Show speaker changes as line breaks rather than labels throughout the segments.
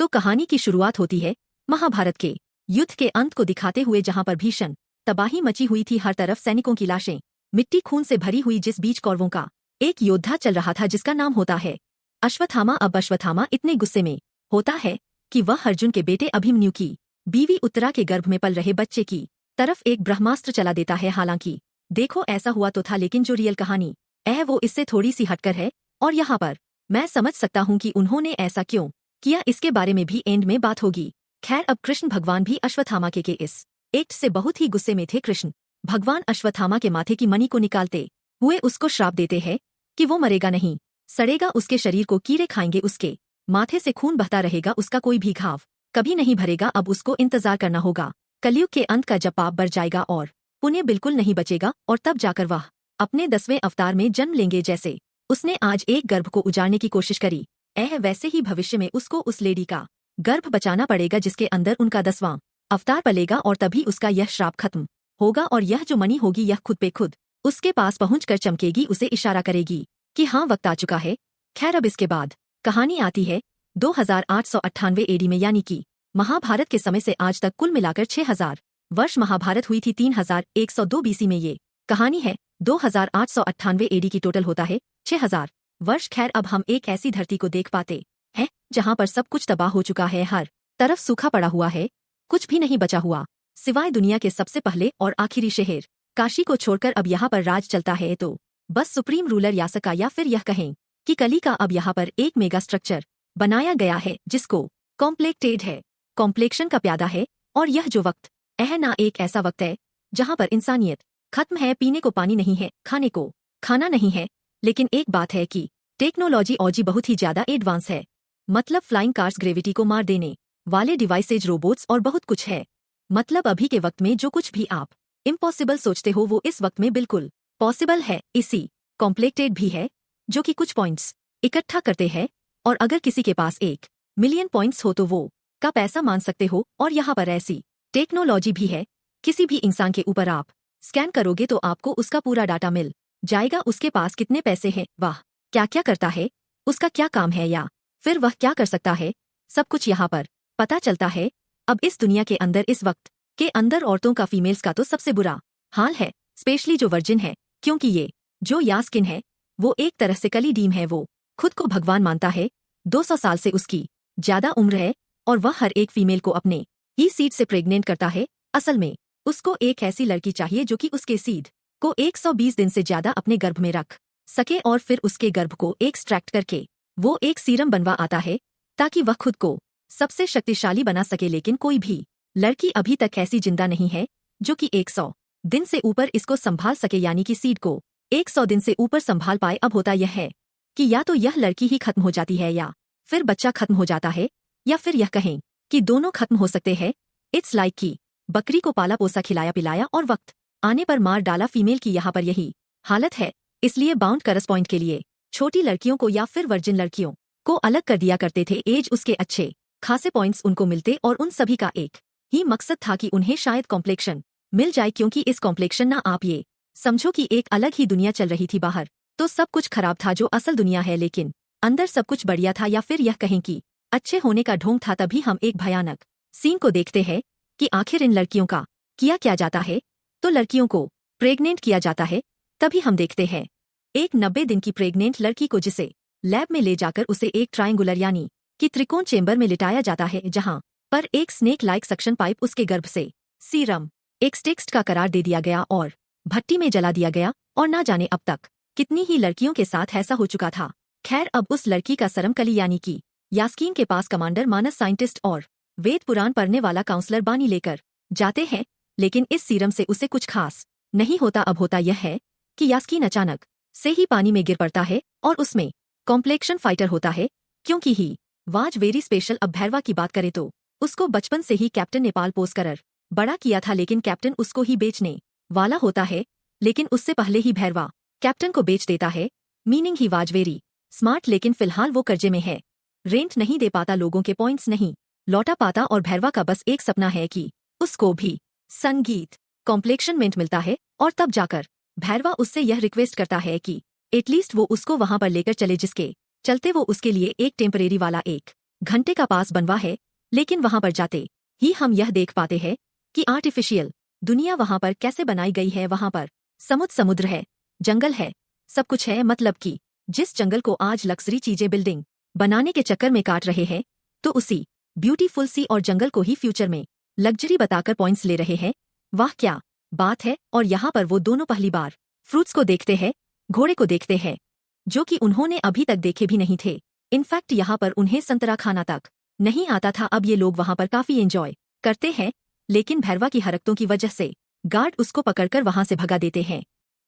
तो कहानी की शुरुआत होती है महाभारत के युद्ध के अंत को दिखाते हुए, जहां पर भीषण तबाही मची हुई थी। हर तरफ सैनिकों की लाशें, मिट्टी खून से भरी हुई, जिस बीच कौरवों का एक योद्धा चल रहा था जिसका नाम होता है अश्वत्थामा। अब अश्वत्थामा इतने गुस्से में होता है कि वह अर्जुन के बेटे अभिमन्यु की बीवी उत्तरा के गर्भ में पल रहे बच्चे की तरफ एक ब्रह्मास्त्र चला देता है। हालांकि देखो ऐसा हुआ तो था, लेकिन जो रियल कहानी वो इससे थोड़ी सी हटकर है, और यहाँ पर मैं समझ सकता हूँ कि उन्होंने ऐसा क्यों किया। इसके बारे में भी एंड में बात होगी। खैर, अब कृष्ण भगवान भी अश्वत्थामा के इस एक्ट से बहुत ही गुस्से में थे। कृष्ण भगवान अश्वत्थामा के माथे की मणि को निकालते हुए उसको श्राप देते हैं कि वो मरेगा नहीं, सड़ेगा, उसके शरीर को कीड़े खाएंगे, उसके माथे से खून बहता रहेगा, उसका कोई भी घाव कभी नहीं भरेगा। अब उसको इंतजार करना होगा कलयुग के अंत का, जब पाप बढ़ जाएगा और पुण्य बिल्कुल नहीं बचेगा, और तब जाकर वह अपने 10वें अवतार में जन्म लेंगे। जैसे उसने आज एक गर्भ को उजाड़ने की कोशिश करी, वैसे ही भविष्य में उसको उस लेडी का गर्भ बचाना पड़ेगा जिसके अंदर उनका 10वां अवतार पलेगा, और तभी उसका यह श्राप खत्म होगा। और यह जो मणि होगी यह खुद पे खुद उसके पास पहुंचकर चमकेगी, उसे इशारा करेगी कि हाँ, वक्त आ चुका है। खैर, अब इसके बाद कहानी आती है 2898 एडी में, यानी कि महाभारत के समय से आज तक कुल मिलाकर 6000 वर्ष महाभारत हुई थी। 3102 बीसी में ये कहानी है। 2898 एडी की टोटल होता है 6000 वर्ष। खैर, अब हम एक ऐसी धरती को देख पाते हैं जहां पर सब कुछ तबाह हो चुका है, हर तरफ सूखा पड़ा हुआ है, कुछ भी नहीं बचा हुआ सिवाय दुनिया के सबसे पहले और आखिरी शहर काशी को छोड़कर। अब यहाँ पर राज चलता है तो बस सुप्रीम रूलर यासक का, या फिर यह कहें कि कली का। अब यहाँ पर एक मेगा स्ट्रक्चर बनाया गया है जिसको कॉम्प्लेक्टेड है, कॉम्प्लेक्शन का प्यादा है। और यह जो वक्त ना एक ऐसा वक्त है जहाँ पर इंसानियत खत्म है, पीने को पानी नहीं है, खाने को खाना नहीं है, लेकिन एक बात है कि टेक्नोलॉजी औजी बहुत ही ज्यादा एडवांस है। मतलब फ्लाइंग कार्स, ग्रेविटी को मार देने वाले डिवाइसेज, रोबोट्स और बहुत कुछ है। मतलब अभी के वक्त में जो कुछ भी आप इम्पॉसिबल सोचते हो वो इस वक्त में बिल्कुल पॉसिबल है। इसी कॉम्प्लेक्टेड भी है जो कि कुछ पॉइंट्स इकट्ठा करते हैं, और अगर किसी के पास 1 मिलियन पॉइंट्स हो तो वो का पैसा मान सकते हो। और यहाँ पर ऐसी टेक्नोलॉजी भी है, किसी भी इंसान के ऊपर आप स्कैन करोगे तो आपको उसका पूरा डाटा मिल जाएगा। उसके पास कितने पैसे हैं, वह क्या क्या करता है, उसका क्या काम है, या फिर वह क्या कर सकता है, सब कुछ यहाँ पर पता चलता है। अब इस दुनिया के अंदर, इस वक्त के अंदर औरतों का, फीमेल्स का तो सबसे बुरा हाल है, स्पेशली जो वर्जिन है, क्योंकि ये जो यास्किन है वो एक तरह से कली डीम है। वो खुद को भगवान मानता है, 200 साल से उसकी ज्यादा उम्र है, और वह हर एक फीमेल को अपने ही सीड से प्रेग्नेंट करता है। असल में उसको एक ऐसी लड़की चाहिए जो कि उसके सीड को 120 दिन से ज्यादा अपने गर्भ में रख सके, और फिर उसके गर्भ को एक्सट्रैक्ट करके वो एक सीरम बनवा आता है ताकि वह खुद को सबसे शक्तिशाली बना सके। लेकिन कोई भी लड़की अभी तक ऐसी जिंदा नहीं है जो कि 100 दिन से ऊपर इसको संभाल सके, यानी कि सीड को 100 दिन से ऊपर संभाल पाए। अब होता यह है कि या तो यह लड़की ही खत्म हो जाती है, या फिर बच्चा खत्म हो जाता है, या फिर यह कहें कि दोनों खत्म हो सकते हैं। इट्स लाइक कि बकरी को पाला पोसा, खिलाया पिलाया, और वक्त आने पर मार डाला। फीमेल की यहाँ पर यही हालत है, इसलिए बाउंड करस्पॉइंट के लिए छोटी लड़कियों को या फिर वर्जिन लड़कियों को अलग कर दिया करते थे। एज उसके अच्छे खासे पॉइंट्स उनको मिलते, और उन सभी का एक ही मकसद था कि उन्हें शायद कॉम्प्लेक्शन मिल जाए, क्योंकि इस कॉम्प्लेक्शन ना आप ये समझो कि एक अलग ही दुनिया चल रही थी। बाहर तो सब कुछ खराब था जो असल दुनिया है, लेकिन अंदर सब कुछ बढ़िया था, या फिर यह कहें कि अच्छे होने का ढोंग था। तभी हम एक भयानक सीन को देखते हैं कि आखिर इन लड़कियों का क्या जाता है। तो लड़कियों को प्रेग्नेंट किया जाता है। तभी हम देखते हैं एक 90 दिन की प्रेग्नेंट लड़की को, जिसे लैब में ले जाकर उसे एक ट्रायंगुलर यानी कि त्रिकोण चेंबर में लिटाया जाता है, जहां पर एक स्नेक लाइक सक्शन पाइप उसके गर्भ से सीरम एक्सटेक्स्ट का करार दे दिया गया और भट्टी में जला दिया गया। और ना जाने अब तक कितनी ही लड़कियों के साथ ऐसा हो चुका था। खैर, अब उस लड़की का सरम कली यानी कि यास्कीन के पास कमांडर मानस, साइंटिस्ट और वेद पुराण पढ़ने वाला काउंसलर बानी लेकर जाते हैं, लेकिन इस सीरम से उसे कुछ खास नहीं होता। अब होता यह है कि यास्कीन अचानक से ही पानी में गिर पड़ता है, और उसमें कॉम्प्लेक्शन फाइटर होता है, क्योंकि ही वाज वेरी स्पेशल। अब भैरवा की बात करें तो उसको बचपन से ही कैप्टन नेपाल पोस कर बड़ा किया था, लेकिन कैप्टन उसको ही बेचने वाला होता है। लेकिन उससे पहले ही भैरवा कैप्टन को बेच देता है, meaning he was very smart. लेकिन फिलहाल वो कर्जे में है, रेंट नहीं दे पाता, लोगों के पॉइंट्स नहीं लौटा पाता, और भैरवा का बस एक सपना है कि उसको भी संगीत कॉम्प्लेक्शन मेंट मिलता है। और तब जाकर भैरवा उससे यह रिक्वेस्ट करता है कि एटलीस्ट वो उसको वहां पर लेकर चले, जिसके चलते वो उसके लिए एक टेम्परेरी वाला एक घंटे का पास बनवा है, लेकिन वहां पर जाते ही हम यह देख पाते हैं कि आर्टिफिशियल दुनिया वहां पर कैसे बनाई गई है। वहां पर समुद्र है, जंगल है, सब कुछ है। मतलब कि जिस जंगल को आज लग्जरी चीजें बिल्डिंग बनाने के चक्कर में काट रहे हैं, तो उसी ब्यूटीफुल सी और जंगल को ही फ्यूचर में लग्जरी बताकर पॉइंट्स ले रहे हैं। वाह क्या बात है। और यहाँ पर वो दोनों पहली बार फ्रूट्स को देखते हैं, घोड़े को देखते हैं, जो कि उन्होंने अभी तक देखे भी नहीं थे। इनफैक्ट यहाँ पर उन्हें संतरा खाना तक नहीं आता था। अब ये लोग वहां पर काफी एंजॉय करते हैं, लेकिन भैरवा की हरकतों की वजह से गार्ड उसको पकड़कर वहां से भगा देते हैं,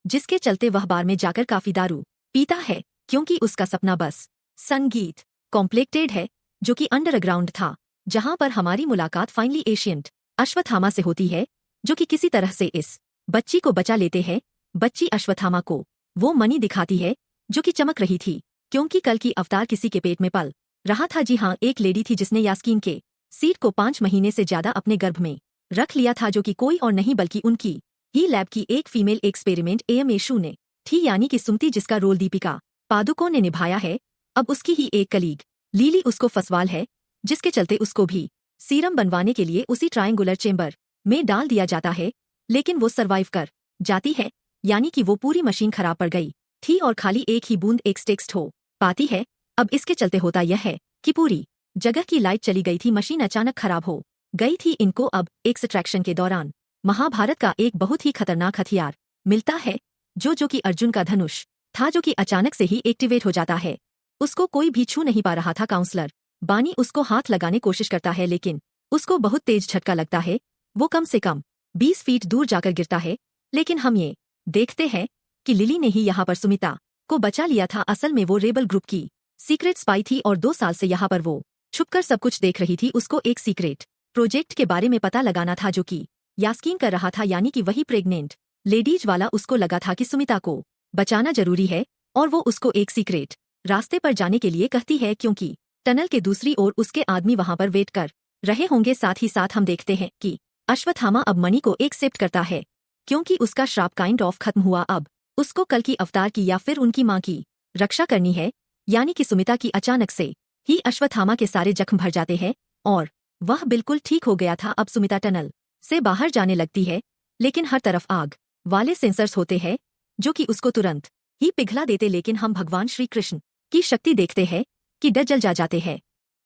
जिसके चलते वह बार में जाकर काफी दारू पीता है, क्योंकि उसका सपना बस संगीत कॉम्प्लेक्टेड है, जो कि अंडरग्राउंड था। जहां पर हमारी मुलाकात फाइनली एशियंट अश्वत्थामा से होती है, जो कि किसी तरह से इस बच्ची को बचा लेते हैं। बच्ची अश्वत्थामा को वो मणि दिखाती है जो कि चमक रही थी, क्योंकि कल की अवतार किसी के पेट में पल रहा था। जी हाँ, एक लेडी थी जिसने यास्कीन के सीड को 5 महीने से ज्यादा अपने गर्भ में रख लिया था, जो कि कोई और नहीं बल्कि उनकी ही लैब की एक फीमेल एक्सपेरिमेंट एएमएशू ने थी, यानी कि सुमति, जिसका रोल दीपिका पादुकोण ने निभाया है। अब उसकी ही एक कलीग लीली उसको फसवाल है, जिसके चलते उसको भी सीरम बनवाने के लिए उसी ट्रायंगुलर चेंबर में डाल दिया जाता है, लेकिन वो सरवाइव कर जाती है, यानी कि वो पूरी मशीन खराब पड़ गई थी और खाली एक ही बूंद एक्सटेक्स्ट हो पाती है। अब इसके चलते होता यह है कि पूरी जगह की लाइट चली गई थी, मशीन अचानक खराब हो गई थी। इनको अब एक्सट्रैक्शन के दौरान महाभारत का एक बहुत ही खतरनाक हथियार मिलता है, जो कि अर्जुन का धनुष था, जो कि अचानक से ही एक्टिवेट हो जाता है। उसको कोई भी छू नहीं पा रहा था। काउंसलर बानी उसको हाथ लगाने कोशिश करता है, लेकिन उसको बहुत तेज झटका लगता है। वो कम से कम 20 फीट दूर जाकर गिरता है। लेकिन हम ये देखते हैं कि लिली ने ही यहाँ पर सुमिता को बचा लिया था। असल में वो रेबल ग्रुप की सीक्रेट स्पाई थी और 2 साल से यहाँ पर वो छुपकर सब कुछ देख रही थी। उसको एक सीक्रेट प्रोजेक्ट के बारे में पता लगाना था, जो कि यास्कीन कर रहा था, यानी कि वही प्रेग्नेंट लेडीज वाला। उसको लगा था कि सुमिता को बचाना जरूरी है, और वो उसको एक सीक्रेट रास्ते पर जाने के लिए कहती है, क्योंकि टनल के दूसरी ओर उसके आदमी वहां पर वेट कर रहे होंगे। साथ ही साथ हम देखते हैं कि अश्वत्थामा अब मणि को एक्सेप्ट करता है, क्योंकि उसका श्राप काइंड ऑफ खत्म हुआ। अब उसको कल की अवतार की या फिर उनकी मां की रक्षा करनी है, यानी कि सुमिता की। अचानक से ही अश्वत्थामा के सारे जख्म भर जाते हैं और वह बिल्कुल ठीक हो गया था। अब सुमिता टनल से बाहर जाने लगती है, लेकिन हर तरफ आग वाले सेंसर्स होते हैं, जो कि उसको तुरंत ही पिघला देते। लेकिन हम भगवान श्री कृष्ण की शक्ति देखते हैं कि डर जल जाते हैं,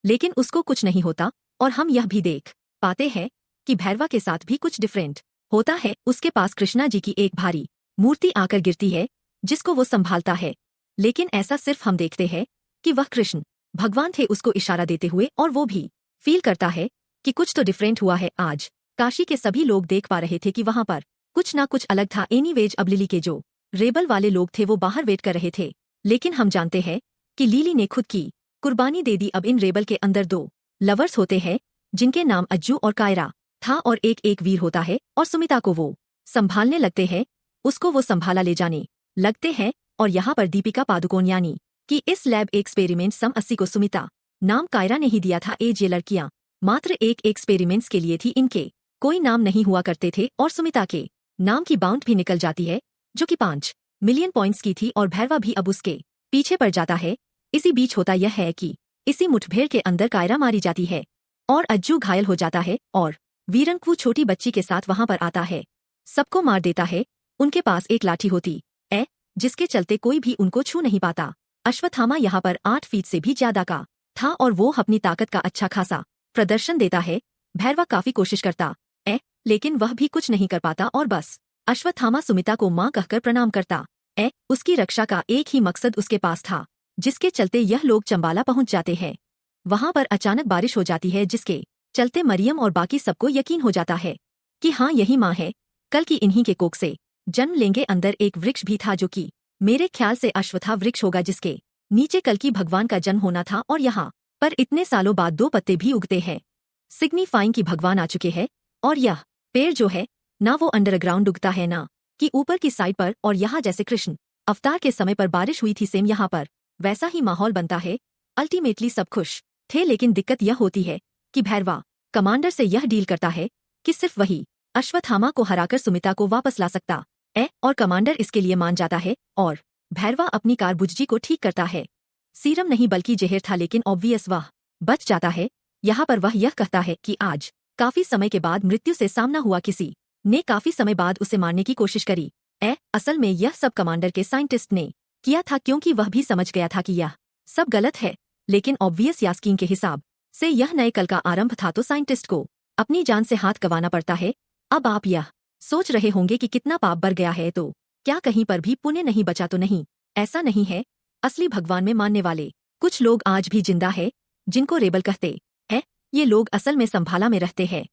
लेकिन उसको कुछ नहीं होता। और हम यह भी देख पाते हैं कि भैरवा के साथ भी कुछ डिफरेंट होता है। उसके पास कृष्णा जी की एक भारी मूर्ति आकर गिरती है, जिसको वो संभालता है, लेकिन ऐसा सिर्फ हम देखते हैं कि वह कृष्ण भगवान थे उसको इशारा देते हुए, और वो भी फील करता है कि कुछ तो डिफरेंट हुआ है। आज काशी के सभी लोग देख पा रहे थे कि वहां पर कुछ ना कुछ अलग था। एनीवेज अब लिली के जो रेबल वाले लोग थे वो बाहर वेट कर रहे थे, लेकिन हम जानते हैं कि लिली ने खुद की कुर्बानी दे दी। अब इन रेबल के अंदर 2 लवर्स होते हैं, जिनके नाम अज्जू और कायरा था, और एक वीर होता है, और सुमिता को वो संभालने लगते हैं। उसको वो संभाला ले जाने लगते हैं, और यहाँ पर दीपिका पादुकोण यानी कि इस लैब एक्सपेरिमेंट सम 80 को सुमिता नाम कायरा ने ही दिया था। ये लड़कियां मात्र एक एक्सपेरिमेंट्स के लिए थी, इनके कोई नाम नहीं हुआ करते थे, और सुमिता के नाम की बाउंड भी निकल जाती है, जो कि 5 मिलियन पॉइंट्स की थी, और भैरवा भी अब उसके पीछे पड़ जाता है। इसी बीच होता यह है कि इसी मुठभेड़ के अंदर कायरा मारी जाती है और अज्जू घायल हो जाता है, और वीरंकू छोटी बच्ची के साथ वहां पर आता है, सबको मार देता है। उनके पास एक लाठी होती है, जिसके चलते कोई भी उनको छू नहीं पाता। अश्वत्थामा यहाँ पर 8 फीट से भी ज्यादा का था, और वो अपनी ताकत का अच्छा खासा प्रदर्शन देता है। भैरवा काफी कोशिश करता है, लेकिन वह भी कुछ नहीं कर पाता, और बस अश्वत्थामा सुमिता को मां कहकर प्रणाम करता है। उसकी रक्षा का एक ही मकसद उसके पास था, जिसके चलते यह लोग चंबाला पहुंच जाते हैं। वहां पर अचानक बारिश हो जाती है, जिसके चलते मरियम और बाकी सबको यकीन हो जाता है कि हाँ यही माँ है, कल की इन्हीं के कोख से जन्म लेंगे। अंदर एक वृक्ष भी था, जो कि मेरे ख्याल से अश्वत्था वृक्ष होगा, जिसके नीचे कल की भगवान का जन्म होना था, और यहाँ पर इतने सालों बाद 2 पत्ते भी उगते हैं, सिग्निफाइंग कि भगवान आ चुके हैं। और यह पेड़ जो है ना वो अंडरग्राउंड उगता है ना कि ऊपर की साइड पर, और यहाँ जैसे कृष्ण अवतार के समय पर बारिश हुई थी सेम यहाँ पर वैसा ही माहौल बनता है। अल्टीमेटली सब खुश थे, लेकिन दिक्कत यह होती है कि भैरवा कमांडर से यह डील करता है कि सिर्फ वही अश्वत्थामा को हराकर सुमिता को वापस ला सकता है, और कमांडर इसके लिए मान जाता है, और भैरवा अपनी कार बुज्जी को ठीक करता है। सीरम नहीं बल्कि जहर था, लेकिन ऑब्वियस वह बच जाता है। यहाँ पर वह यह कहता है कि आज काफी समय के बाद मृत्यु से सामना हुआ, किसी ने काफी समय बाद उसे मारने की कोशिश करी। असल में यह सब कमांडर के साइंटिस्ट ने किया था, क्योंकि वह भी समझ गया था कि यह सब गलत है। लेकिन ऑब्वियस यास्कीन के हिसाब से यह नए कल का आरंभ था, तो साइंटिस्ट को अपनी जान से हाथ गंवाना पड़ता है। अब आप यह सोच रहे होंगे कि कितना पाप बढ़ गया है, तो क्या कहीं पर भी पुण्य नहीं बचा? तो नहीं, ऐसा नहीं है। असली भगवान में मानने वाले कुछ लोग आज भी जिंदा है, जिनको रेबल कहते हैं। ये लोग असल में संभाला में रहते हैं,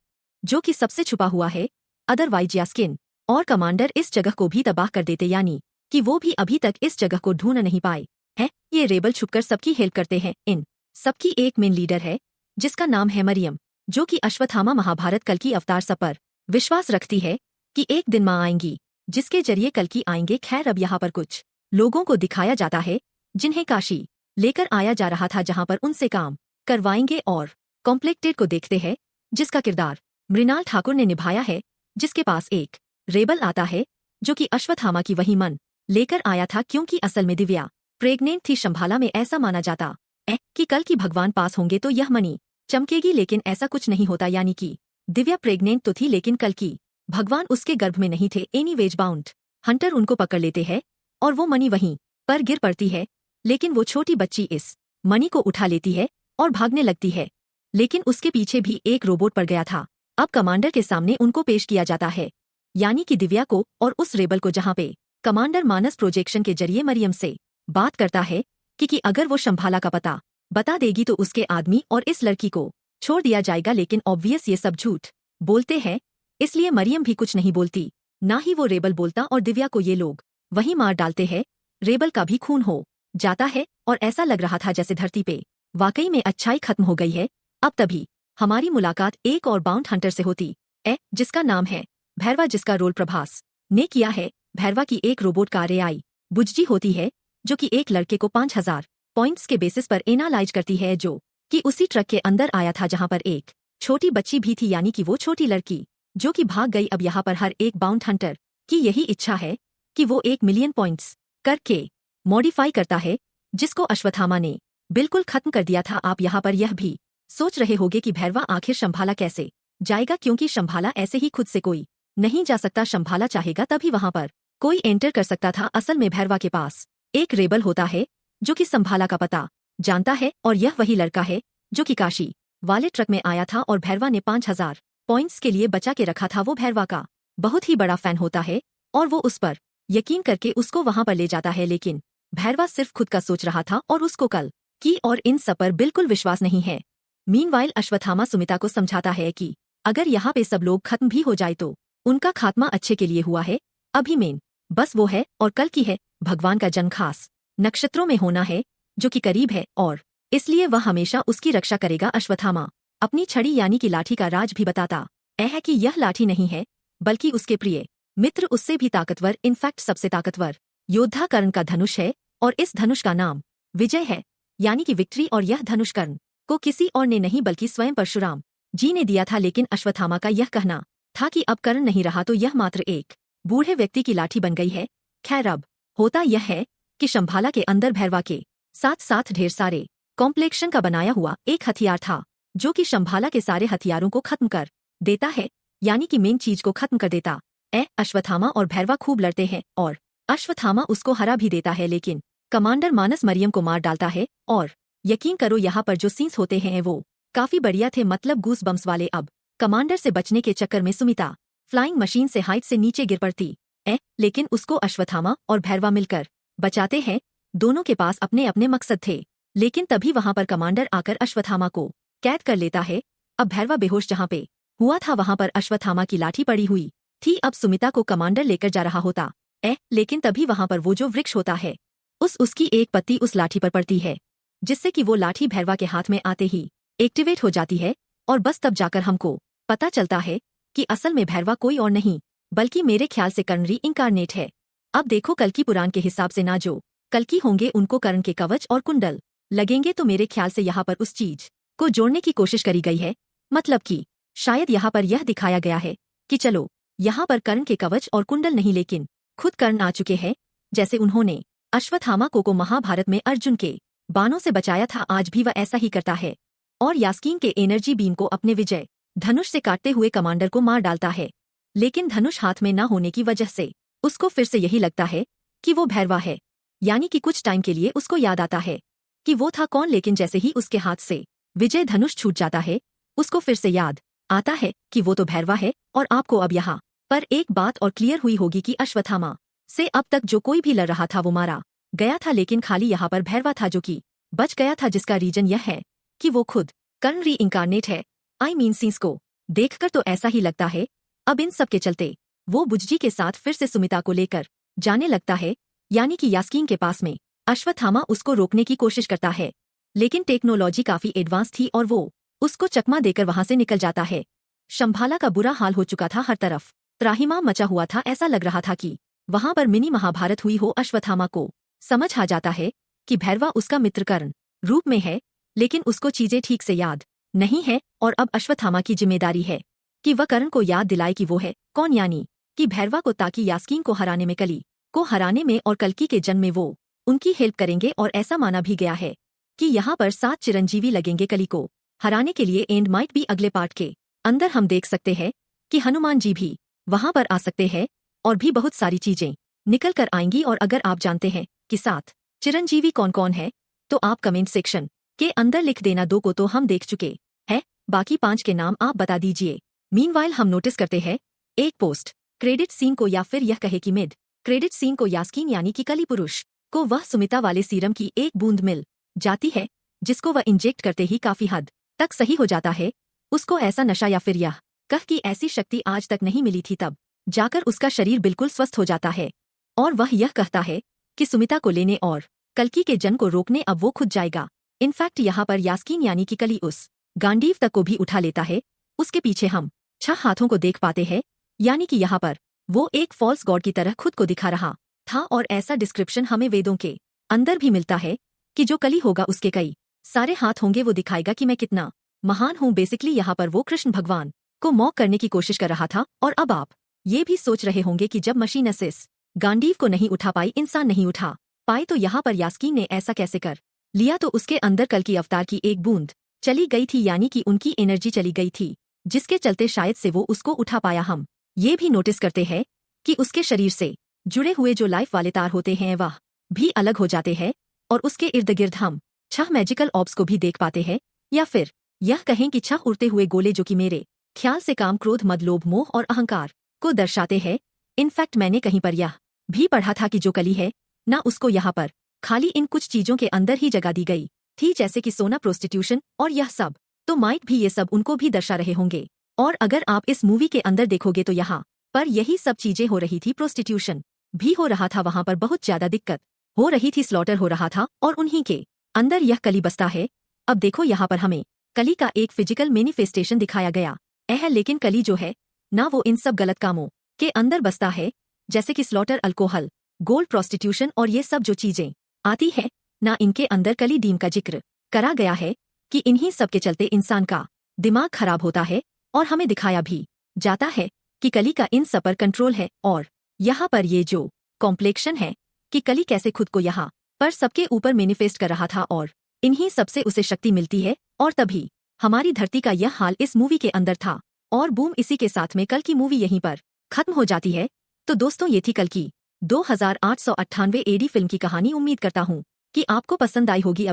जो कि सबसे छुपा हुआ है। अदरवाइज यास्किन और कमांडर इस जगह को भी तबाह कर देते, यानी कि वो भी अभी तक इस जगह को ढूंढ नहीं पाए हैं। ये रेबल छुपकर सबकी हेल्प करते हैं। इन सबकी एक मेन लीडर है, जिसका नाम है मरियम, जो कि अश्वत्थामा महाभारत कल की अवतार सब पर विश्वास रखती है कि एक दिन माँ आएंगी, जिसके जरिए कल की आएंगे। खैर, अब यहाँ पर कुछ लोगों को दिखाया जाता है, जिन्हें काशी लेकर आया जा रहा था, जहाँ पर उनसे काम करवाएंगे। और कॉम्प्लेक्टेड को देखते हैं, जिसका किरदार मृणाल ठाकुर ने निभाया है, जिसके पास एक रेबल आता है, जो कि अश्वत्थामा की वही मन लेकर आया था, क्योंकि असल में दिव्या प्रेग्नेंट थी। संभाला में ऐसा माना जाता है कि कल की भगवान पास होंगे तो यह मनी चमकेगी, लेकिन ऐसा कुछ नहीं होता। यानी कि दिव्या प्रेग्नेंट तो थी, लेकिन कल की भगवान उसके गर्भ में नहीं थे। एनीवेज बाउंड हंटर उनको पकड़ लेते हैं और वो मनी वहीं पर गिर पड़ती है, लेकिन वो छोटी बच्ची इस मनी को उठा लेती है और भागने लगती है। लेकिन उसके पीछे भी एक रोबोट पड़ गया था। अब कमांडर के सामने उनको पेश किया जाता है, यानी कि दिव्या को और उस रेबल को, जहाँ पे कमांडर मानस प्रोजेक्शन के जरिए मरियम से बात करता है कि अगर वो संभाला का पता बता देगी तो उसके आदमी और इस लड़की को छोड़ दिया जाएगा। लेकिन ऑब्वियस ये सब झूठ बोलते हैं, इसलिए मरियम भी कुछ नहीं बोलती, ना ही वो रेबल बोलता, और दिव्या को ये लोग वहीं मार डालते हैं। रेबल का भी खून हो जाता है और ऐसा लग रहा था जैसे धरती पे वाकई में अच्छाई खत्म हो गई है। अब तभी हमारी मुलाकात एक और बाउंड हंटर से होती है, जिसका नाम है भैरवा, जिसका रोल प्रभास ने किया है। भैरवा की एक रोबोट कार AI बुज्जी होती है, जो कि एक लड़के को 5000 पॉइंट्स के बेसिस पर एनालाइज करती है, जो कि उसी ट्रक के अंदर आया था, जहां पर एक छोटी बच्ची भी थी, यानी कि वो छोटी लड़की जो कि भाग गई। अब यहाँ पर हर एक बाउंड हंटर की यही इच्छा है कि वो 1 मिलियन पॉइंट्स करके मॉडिफाई करता है, जिसको अश्वत्थामा ने बिल्कुल खत्म कर दिया था। आप यहाँ पर यह भी सोच रहे होगे कि भैरवा आखिर संभाला कैसे जाएगा, क्योंकि संभाला ऐसे ही खुद से कोई नहीं जा सकता। संभाला चाहेगा तभी वहां पर कोई एंटर कर सकता था। असल में भैरवा के पास एक रेबल होता है, जो कि संभाला का पता जानता है, और यह वही लड़का है जो कि काशी वाले ट्रक में आया था और भैरवा ने 5000 पॉइंट्स के लिए बचा के रखा था। वो भैरवा का बहुत ही बड़ा फैन होता है और वो उस पर यकीन करके उसको वहां पर ले जाता है। लेकिन भैरवा सिर्फ खुद का सोच रहा था और उसको कल की और इन सब पर बिल्कुल विश्वास नहीं है। मीनवाइल अश्वत्थामा सुमिता को समझाता है कि अगर यहाँ पे सब लोग खत्म भी हो जाए तो उनका खात्मा अच्छे के लिए हुआ है। अभी मेन बस वो है और कल की है। भगवान का जन्म खास नक्षत्रों में होना है, जो कि करीब है, और इसलिए वह हमेशा उसकी रक्षा करेगा। अश्वत्थामा अपनी छड़ी यानी कि लाठी का राज भी बताता है कि यह लाठी नहीं है, बल्कि उसके प्रिय मित्र उससे भी ताकतवर, इनफैक्ट सबसे ताकतवर योद्धा कर्ण का धनुष है, और इस धनुष का नाम विजय है, यानी कि विक्ट्री। और यह धनुष कर्ण को किसी और ने नहीं बल्कि स्वयं परशुराम जी ने दिया था। लेकिन अश्वत्थामा का यह कहना था कि अब कर्ण नहीं रहा तो यह मात्र एक बूढ़े व्यक्ति की लाठी बन गई है। खैर, अब होता यह है कि संभाला के अंदर भैरवा के साथ साथ ढेर सारे कॉम्प्लेक्शन का बनाया हुआ एक हथियार था, जो कि संभाला के सारे हथियारों को खत्म कर देता है, यानी कि मेन चीज को खत्म कर देता है। अश्वत्थामा और भैरवा खूब लड़ते हैं और अश्वत्थामा उसको हरा भी देता है, लेकिन कमांडर मानस मरियम को मार डालता है। और यकीन करो यहाँ पर जो सीन्स होते हैं वो काफी बढ़िया थे, मतलब गूस बम्स वाले। अब कमांडर से बचने के चक्कर में सुमिता फ्लाइंग मशीन से हाइट से नीचे गिर पड़ती है, लेकिन उसको अश्वत्थामा और भैरवा मिलकर बचाते हैं। दोनों के पास अपने अपने मकसद थे, लेकिन तभी वहां पर कमांडर आकर अश्वत्थामा को कैद कर लेता है। अब भैरवा बेहोश जहाँ पे हुआ था वहां पर अश्वत्थामा की लाठी पड़ी हुई थी। अब सुमिता को कमांडर लेकर जा रहा होता है, लेकिन तभी वहां पर वो जो वृक्ष होता है उसकी एक पत्ती उस लाठी पर पड़ती है, जिससे कि वो लाठी भैरवा के हाथ में आते ही एक्टिवेट हो जाती है। और बस तब जाकर हमको पता चलता है कि असल में भैरवा कोई और नहीं बल्कि मेरे ख्याल से कर्ण री इंकारनेट है। अब देखो, कल्कि पुराण के हिसाब से ना जो कल्कि होंगे उनको कर्ण के कवच और कुंडल लगेंगे, तो मेरे ख्याल से यहाँ पर उस चीज को जोड़ने की कोशिश करी गई है। मतलब कि शायद यहाँ पर यह दिखाया गया है कि चलो यहाँ पर कर्ण के कवच और कुंडल नहीं, लेकिन खुद कर्ण आ चुके हैं। जैसे उन्होंने अश्वत्थामा को महाभारत में अर्जुन के बाणों से बचाया था, आज भी वह ऐसा ही करता है। और यास्कीन के एनर्जी बीम को अपने विजय धनुष से काटते हुए कमांडर को मार डालता है। लेकिन धनुष हाथ में न होने की वजह से उसको फिर से यही लगता है कि वो भैरवा है। यानी कि कुछ टाइम के लिए उसको याद आता है कि वो था कौन, लेकिन जैसे ही उसके हाथ से विजय धनुष छूट जाता है उसको फिर से याद आता है कि वो तो भैरवा है। और आपको अब यहाँ पर एक बात और क्लियर हुई होगी कि अश्वत्थामा से अब तक जो कोई भी लड़ रहा था वो मारा गया था, लेकिन खाली यहाँ पर भैरवा था जो कि बच गया था, जिसका रीजन यह है कि वो खुद कर्ण री इंकारनेट है। आई मीन सीन्स को देखकर तो ऐसा ही लगता है अब इन सब के चलते वो बुज्जी के साथ फिर से सुमिता को लेकर जाने लगता है। यानी कि यास्कीन के पास में अश्वत्थामा उसको रोकने की कोशिश करता है, लेकिन टेक्नोलॉजी काफी एडवांस थी और वो उसको चकमा देकर वहां से निकल जाता है। शंभाला का बुरा हाल हो चुका था, हर तरफ त्राहिमाम मचा हुआ था। ऐसा लग रहा था कि वहां पर मिनी महाभारत हुई हो। अश्वत्थामा को समझ आ जाता है कि भैरवा उसका मित्र कर्ण रूप में है, लेकिन उसको चीजें ठीक से याद नहीं है। और अब अश्वत्थामा की जिम्मेदारी है कि वह कर्ण को याद दिलाए कि वो है कौन, यानी कि भैरवा को, ताकि यास्कीन को हराने में, कली को हराने में और कल्कि के जन्म में वो उनकी हेल्प करेंगे। और ऐसा माना भी गया है कि यहाँ पर 7 चिरंजीवी लगेंगे कली को हराने के लिए। एंड माइट भी अगले पार्ट के अंदर हम देख सकते हैं कि हनुमान जी भी वहां पर आ सकते हैं और भी बहुत सारी चीजें निकल कर आएंगी। और अगर आप जानते हैं कि 7 चिरंजीवी कौन कौन है तो आप कमेंट सेक्शन के अंदर लिख देना। 2 को तो हम देख चुके हैं, बाकी 5 के नाम आप बता दीजिए। मीनवाइल हम नोटिस करते हैं एक पोस्ट क्रेडिट सीन को, या फिर यह कहे कि मिड क्रेडिट सीन को, यास्कीन यानी कि कली पुरुष को वह सुमिता वाले सीरम की एक बूंद मिल जाती है, जिसको वह इंजेक्ट करते ही काफी हद तक सही हो जाता है। उसको ऐसा नशा या फिर यह कह की ऐसी शक्ति आज तक नहीं मिली थी, तब जाकर उसका शरीर बिल्कुल स्वस्थ हो जाता है। और वह यह कहता है कि सुमिता को लेने और कल्कि के जन्म को रोकने अब वो खुद जाएगा। इनफैक्ट यहाँ पर यास्कीन यानी कि कली उस गांडीव तक को भी उठा लेता है। उसके पीछे हम 6 हाथों को देख पाते हैं, यानी कि यहाँ पर वो एक फॉल्स गॉड की तरह खुद को दिखा रहा था। और ऐसा डिस्क्रिप्शन हमें वेदों के अंदर भी मिलता है कि जो कली होगा उसके कई सारे हाथ होंगे, वो दिखाएगा कि मैं कितना महान हूँ। बेसिकली यहाँ पर वो कृष्ण भगवान को मॉक करने की कोशिश कर रहा था। और अब आप ये भी सोच रहे होंगे कि जब मशीन असिस गांडीव को नहीं उठा पाई, इंसान नहीं उठा पाए, तो यहाँ पर यास्कीन ने ऐसा कैसे कर लिया। तो उसके अंदर कल की अवतार की एक बूंद चली गई थी, यानी कि उनकी एनर्जी चली गई थी, जिसके चलते शायद से वो उसको उठा पाया। हम ये भी नोटिस करते हैं कि उसके शरीर से जुड़े हुए जो लाइफ वाले तार होते हैं वह भी अलग हो जाते हैं। और उसके इर्द गिर्द हम 6 मैजिकल ऑब्स को भी देख पाते हैं, या फिर यह कहें कि 6 उड़ते हुए गोले, जो कि मेरे ख्याल से काम, क्रोध, मद, लोभ, मोह और अहंकार को दर्शाते हैं। इनफैक्ट मैंने कहीं पर यह भी पढ़ा था कि जो कली है ना, उसको यहाँ पर खाली इन कुछ चीजों के अंदर ही जगह दी गई थी, जैसे कि सोना, प्रोस्टिट्यूशन और यह सब। तो माइट भी ये सब उनको भी दर्शा रहे होंगे। और अगर आप इस मूवी के अंदर देखोगे तो यहाँ पर यही सब चीजें हो रही थी। प्रोस्टिट्यूशन भी हो रहा था, वहां पर बहुत ज्यादा दिक्कत हो रही थी, स्लॉटर हो रहा था, और उन्हीं के अंदर यह कली बसता है। अब देखो यहाँ पर हमें कली का एक फिजिकल मैनिफेस्टेशन दिखाया गया है, लेकिन कली जो है ना, वो इन सब गलत कामों के अंदर बसता है, जैसे कि स्लॉटर, अल्कोहल, गोल्ड, प्रोस्टिट्यूशन और ये सब जो चीजें आती है ना, इनके अंदर कली डीम का जिक्र करा गया है कि इन्हीं सब के चलते इंसान का दिमाग खराब होता है। और हमें दिखाया भी जाता है कि कली का इन सब पर कंट्रोल है। और यहाँ पर ये जो कॉम्प्लेक्शन है कि कली कैसे खुद को यहाँ पर सबके ऊपर मैनिफेस्ट कर रहा था, और इन्हीं सबसे उसे शक्ति मिलती है। और तभी हमारी धरती का यह हाल इस मूवी के अंदर था। और बूम, इसी के साथ में कल की मूवी यहीं पर खत्म हो जाती है। तो दोस्तों, ये थी कल की 2898 एडी फिल्म की कहानी। उम्मीद करता हूँ कि आपको पसंद आई होगी।